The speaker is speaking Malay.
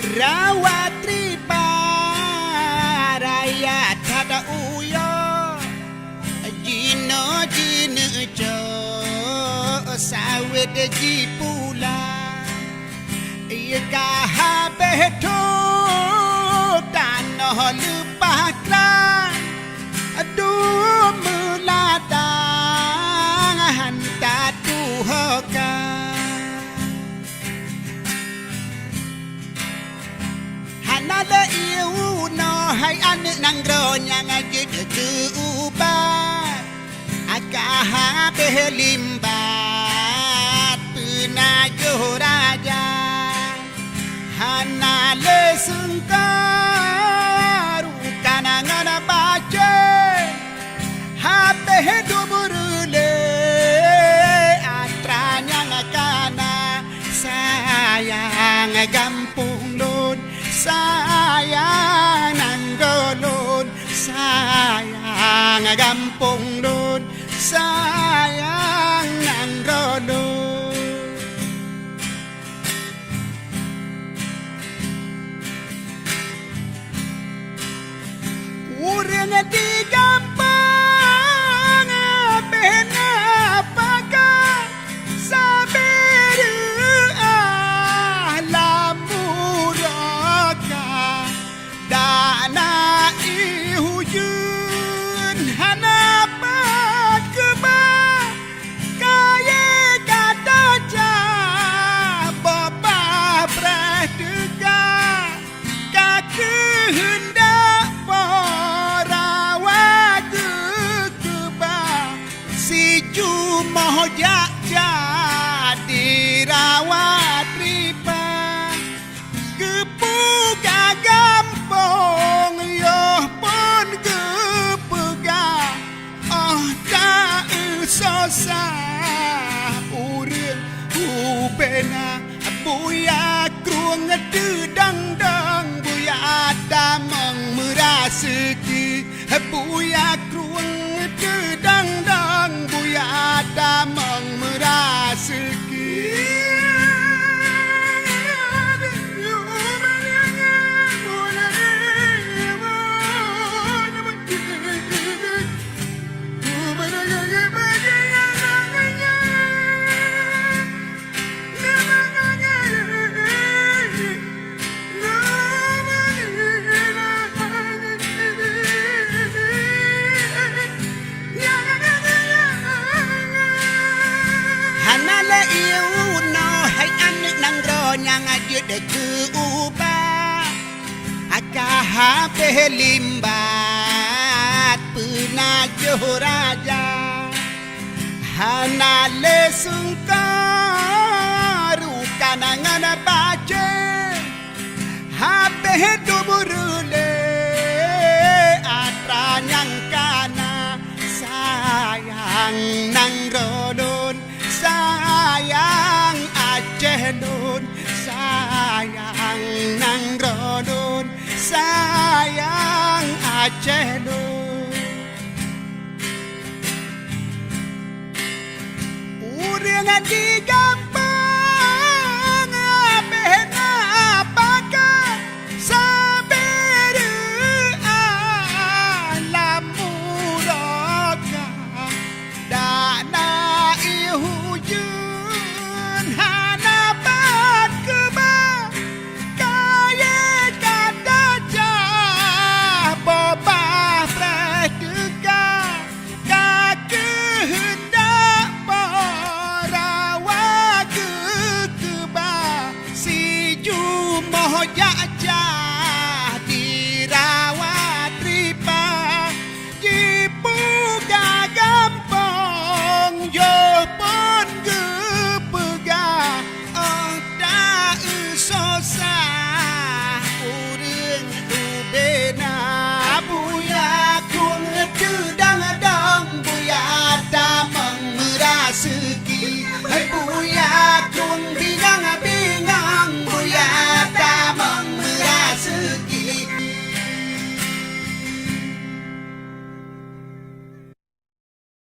Rawatri paraya tada uyo jino jo sawet jipula ia kahabeto tanah lupakran aduh meladang hantar tuhokan Nada iu no hai ane nang ronya ngaji de ubat akaha belimbat puna raja hana le sungkaru kanangan bace habe duburule atranya ngakana sayang gampung lun sayang nanggolon sayang gampung lon sayang nanggolon urang di gampang bena paga saberu dana ihujun hanapat keba kaya kata bapa praduga kaki hendak porawat keba si jumoh jadi rawat riba kepuga gampong yoh pun kepega tak sosah urang ubena buya kruang ngedang buya damang merasiki buya kruang ngedang buya damang merasiki yang ada dekat ubah akaha belimbat puna raja hana le sungkaru kanangan bace habe duburule atranyang kana sayang nang rodon sayang Aceh Nun sayang nang rodon sayang Aceh Nun urang di gampang bena paga saberu alamuraka dana ihujun hanapat keba kaya kata bapa praduga kaki hendak porawat keba si jumoh jajah dirawat riba jipuga gampong yo pun kepega tak sosah urang ubena buya kung ngedang buya damang merasiki